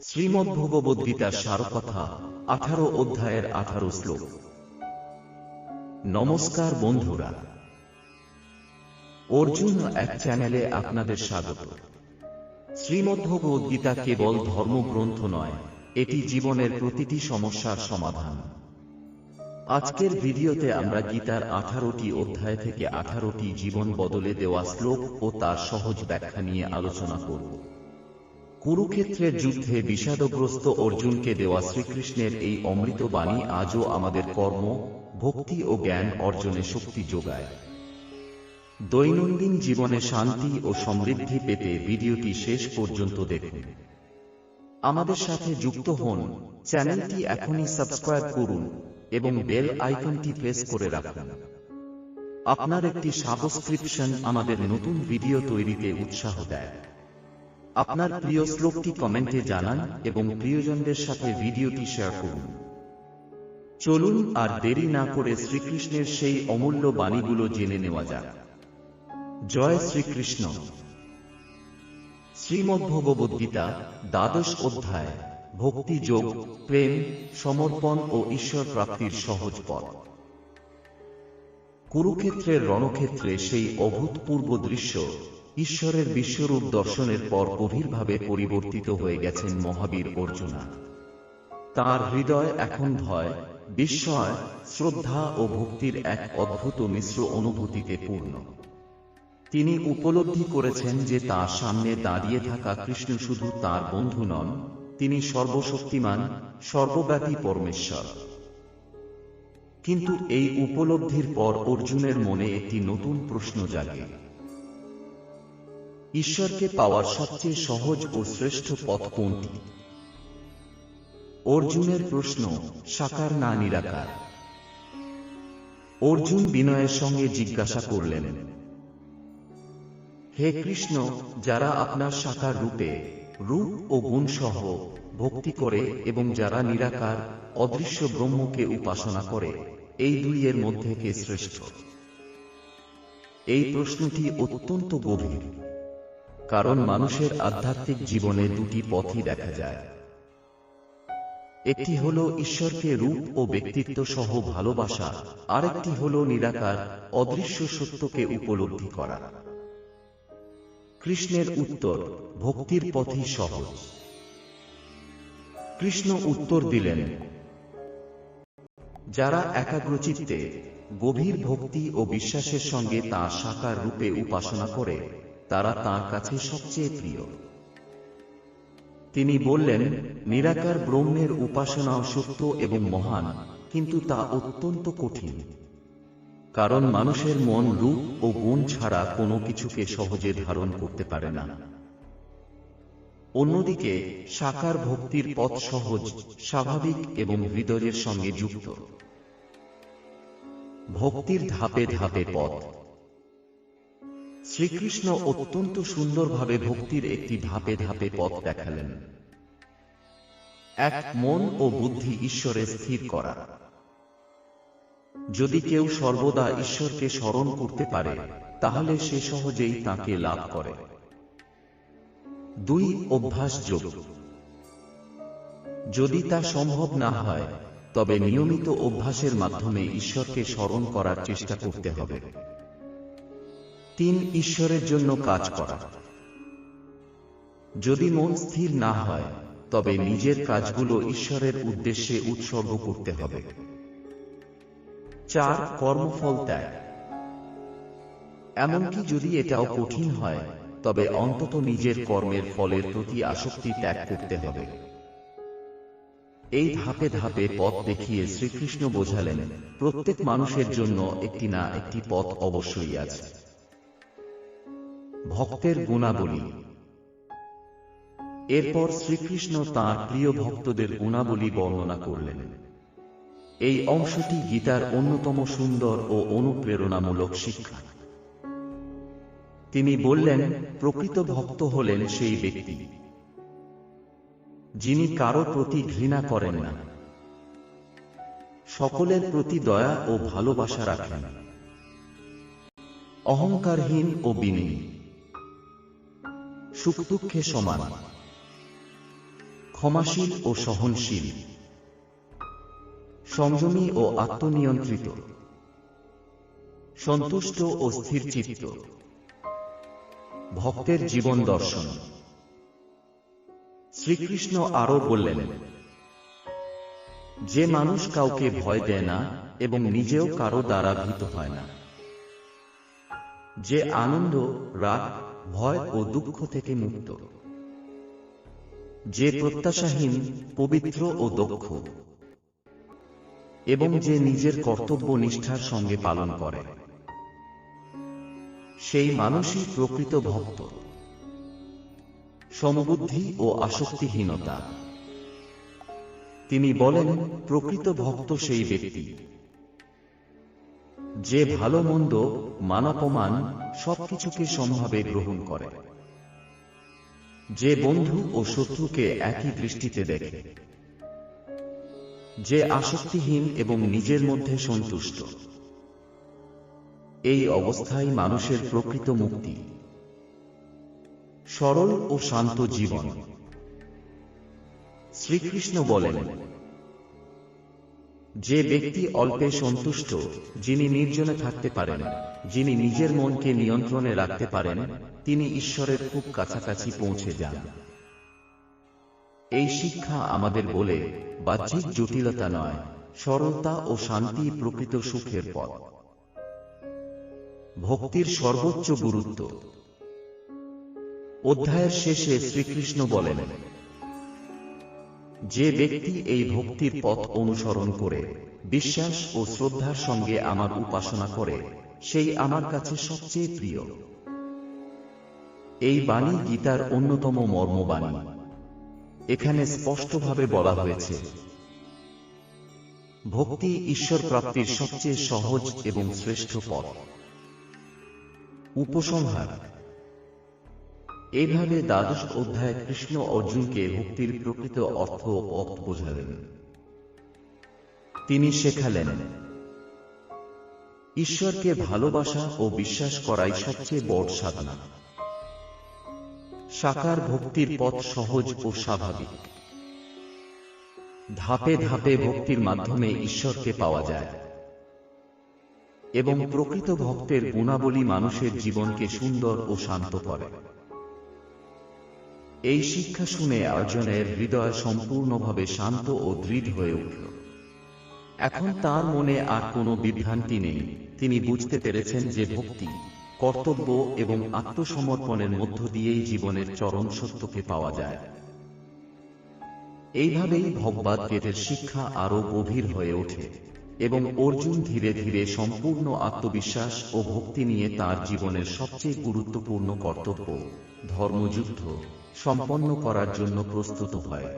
শ্রীমদ্ভগবদ্গীতার সারকথা 18 অধ্যায়ের 18 শ্লোক। নমস্কার বন্ধুরা, অর্জুন এক চ্যানেলে আপনাদের স্বাগত। শ্রীমদ্ভগবদ্গীতা কেবল ধর্মগ্রন্থ নয়, এটি জীবনের প্রতিটি সমস্যার সমাধান। আজকের ভিডিওতে আমরা গীতার 18টি অধ্যায় থেকে 18টি জীবন বদলে দেওয়া শ্লোক ও তার সহজ ব্যাখ্যা নিয়ে আলোচনা করব। কুরুক্ষেত্রের যুদ্ধে বিষাদগ্রস্ত অর্জুনকে দেওয়া শ্রীকৃষ্ণের এই অমৃত বাণী আজও আমাদের কর্ম, ভক্তি ও জ্ঞান অর্জনে শক্তি যোগায়। দৈনন্দিন জীবনে শান্তি ও সমৃদ্ধি পেতে ভিডিওটি শেষ পর্যন্ত দেখুন। আমাদের সাথে যুক্ত হন, চ্যানেলটি এখনই সাবস্ক্রাইব করুন এবং বেল আইকনটি প্রেস করে রাখুন। আপনার একটি সাবস্ক্রিপশন আমাদের নতুন ভিডিও তৈরিতে উৎসাহ দেয়। আপনার প্রিয় শ্লোকটি কমেন্টে জানান এবং প্রিয়জনদের সাথে ভিডিওটি শেয়ার করুন। চলুন আর দেরি না করে শ্রীকৃষ্ণের সেই অমূল্য বাণীগুলো জেনে নেওয়া যাক। জয় শ্রীকৃষ্ণ। শ্রীমদ্ভগবদ্গীতা 12 অধ্যায়, ভক্তি যোগ, প্রেম, সমর্পণ ও ঈশ্বর প্রাপ্তির সহজ পথ। কুরুক্ষেত্রের রণক্ষেত্রে সেই অভূতপূর্ব দৃশ্য, ঈশ্বরের বিশ্বরূপ দর্শনের পর গভীরভাবে পরিবর্তিত হয়ে গেছেন মহাবীর অর্জুনা। তাঁর হৃদয় এখন ভয়, বিস্ময়, শ্রদ্ধা ও ভক্তির এক অদ্ভুত মিশ্র অনুভূতিতে পূর্ণ। তিনি উপলব্ধি করেছেন যে তাঁর সামনে দাঁড়িয়ে থাকা কৃষ্ণ শুধু তাঁর বন্ধু নন, তিনি সর্বশক্তিমান, সর্বব্যাপী পরমেশ্বর। কিন্তু এই উপলব্ধির পর অর্জুনের মনে একটি নতুন প্রশ্ন জাগে। ঈশ্বরকে পাওয়ার সবচেয়ে সহজ ও শ্রেষ্ঠ পথ কোনটি? অর্জুনের প্রশ্ন, সাকার না নিরাকার? অর্জুন বিনয়ের সঙ্গে জিজ্ঞাসা করলেন, হে কৃষ্ণ, যারা আপনার সাকার রূপে, রূপ ও গুণ সহ ভক্তি করে এবং যারা নিরাকার, অদৃশ্য ব্রহ্মকে উপাসনা করে, এই দুইয়ের মধ্যে কে শ্রেষ্ঠ? এই প্রশ্নটি অত্যন্ত গভীর, কারণ মানুষের আধ্যাত্মিক জীবনে দুটি পথই দেখা যায়। একটি হল ঈশ্বরকে রূপ ও ব্যক্তিত্ব সহ ভালোবাসা, আরেকটি হল নিরাকার, অদৃশ্য সত্যকে উপলব্ধি করা। কৃষ্ণের উত্তর, ভক্তির পথই সহজ। কৃষ্ণ উত্তর দিলেন, যারা একাগ্রচিত্তে, গভীর ভক্তি ও বিশ্বাসের সঙ্গে তাঁর সাকার রূপে উপাসনা করে, তারা তাঁর কাছে সবচেয়ে প্রিয়। তিনি বললেন, নিরাকার ব্রহ্মের উপাসনাও সত্য এবং মহান, কিন্তু তা অত্যন্ত কঠিন। কারণ মানুষের মন রূপ ও গুণ ছাড়া কোনো কিছুকে সহজে ধারণ করতে পারে না। অন্যদিকে সাকার ভক্তির পথ সহজ, স্বাভাবিক এবং হৃদয়ের সঙ্গে যুক্ত। ভক্তির ধাপে ধাপে পথ। শ্রীকৃষ্ণ অত্যন্ত সুন্দরভাবে ভক্তির একটি ধাপে ধাপে পথ দেখালেন। এক, মন ও বুদ্ধি ঈশ্বরে স্থির করা। যদি কেউ সর্বদা ঈশ্বরকে স্মরণ করতে পারে, তাহলে সে সহজেই তাঁকে লাভ করে। 2, অভ্যাস যোগ। যদি তা সম্ভব না হয়, তবে নিয়মিত অভ্যাসের মাধ্যমে ঈশ্বরকে স্মরণ করার চেষ্টা করতে হবে। 3, ঈশ্বরের জন্য কাজ করা। যদি মন স্থির না হয়, তবে নিজের কাজগুলো ঈশ্বরের উদ্দেশ্যে উৎসর্গ করতে হবে। 4, কর্মফল ত্যাগ। এমনকি যদি এটাও কঠিন হয়, তবে অন্তত নিজের কর্মের ফলের প্রতি আসক্তি ত্যাগ করতে হবে। এই ধাপে ধাপে পথ দেখিয়ে শ্রীকৃষ্ণ বোঝালেন, প্রত্যেক মানুষের জন্য একটি না একটি পথ অবশ্যই আছে। ভক্তের গুণাবলী। এরপর শ্রীকৃষ্ণ তাঁর প্রিয় ভক্তদের গুণাবলী বর্ণনা করলেন। এই অংশটি গীতার অন্যতম সুন্দর ও অনুপ্রেরণামূলক শিক্ষা। তিনি বললেন, প্রকৃত ভক্ত হলেন সেই ব্যক্তি যিনি কারো প্রতি ঘৃণা করেন না, সকলের প্রতি দয়া ও ভালোবাসা রাখেন, অহংকারহীন ও বিনয়ী, সুখ দুঃখে সমান, ক্ষমাশীল ও সহনশীল, সংযমী ও আত্মনিয়ন্ত্রিত, সন্তুষ্ট ও স্থিরচিত্ত। ভক্তের জীবন দর্শন। শ্রীকৃষ্ণ আরও বললেন, যে মানুষ কাউকে ভয় দেয় না এবং নিজেও কারো দ্বারা ভীত হয় না, যে আনন্দ, রাগ, ভয় ও দুঃখ থেকে মুক্ত, যে প্রত্যাশাহীন, পবিত্র ও দক্ষ, এবং যে নিজের কর্তব্য নিষ্ঠার সঙ্গে পালন করে, সেই মানুষই প্রকৃত ভক্ত। সমবুদ্ধি ও আসক্তিহীনতা। তিনি বলেন, প্রকৃত ভক্ত সেই ব্যক্তি যে ভালো মন্দ, মানাপমান সবকিছুকে সমভাবে গ্রহণ করে, যে বন্ধু ও শত্রুকে একই দৃষ্টিতে দেখে, যে আসক্তিহীন এবং নিজের মধ্যে সন্তুষ্ট। এই অবস্থায় মানুষের প্রকৃত মুক্তি। সরল ও শান্ত জীবন। শ্রীকৃষ্ণ বলেন, যে ব্যক্তি অল্পে সন্তুষ্ট, যিনি নির্জনে থাকতে পারেন, যিনি নিজের মনকে নিয়ন্ত্রণে রাখতে পারেন, তিনি ঈশ্বরের খুব কাছাকাছি পৌঁছে যান। এই শিক্ষা আমাদের বলে, বাহ্যিক জটিলতা নয়, সরলতা ও শান্তি প্রকৃত সুখের পথ। ভক্তির সর্বোচ্চ গুরুত্ব। অধ্যায়ের শেষে শ্রীকৃষ্ণ বলেন, যে ব্যক্তি এই ভক্তির পথ অনুসরণ করে বিশ্বাস ও শ্রদ্ধার সঙ্গে আমার উপাসনা করে, সেই আমার কাছে সবচেয়ে প্রিয়। এই বাণী গীতার অন্যতম মর্মবাণী। এখানে স্পষ্টভাবে বলা হয়েছে, ভক্তি ঈশ্বর প্রাপ্তির সবচেয়ে সহজ এবং শ্রেষ্ঠ পথ। উপসংহার। এইভাবে দ্বাদশ অধ্যায়ে কৃষ্ণ অর্জুনকে ভক্তির প্রকৃত অর্থ বোঝালেন। তিনি শেখালেন, ঈশ্বরকে ভালোবাসা ও বিশ্বাস করাই সবচেয়ে বড় সাধনা। সাকার ভক্তির পথ সহজ ও স্বাভাবিক। ধাপে ধাপে ভক্তির মাধ্যমে ঈশ্বরকে পাওয়া যায়, এবং প্রকৃত ভক্তের গুণাবলী মানুষের জীবনকে সুন্দর ও শান্ত করে। এই শিক্ষা শুনে অর্জুনের হৃদয় সম্পূর্ণভাবে শান্ত ও দৃঢ় হয়ে উঠল। এখন তার মনে আর কোনো বিভ্রান্তি নেই। তিনি বুঝতে পেরেছেন যে ভক্তি, কর্তব্য এবং আত্মসমর্পণের মধ্য দিয়েই জীবনের চরম সত্যকে পাওয়া যায়। এইভাবেই ভগবদ্গীতার শিক্ষা আরো গভীর হয়ে ওঠে, এবং অর্জুন ধীরে ধীরে সম্পূর্ণ আত্মবিশ্বাস ও ভক্তি নিয়ে তার জীবনের সবচেয়ে গুরুত্বপূর্ণ কর্তব্য, ধর্মযুদ্ধ, সম্পন্ন করার জন্য প্রস্তুত হয়।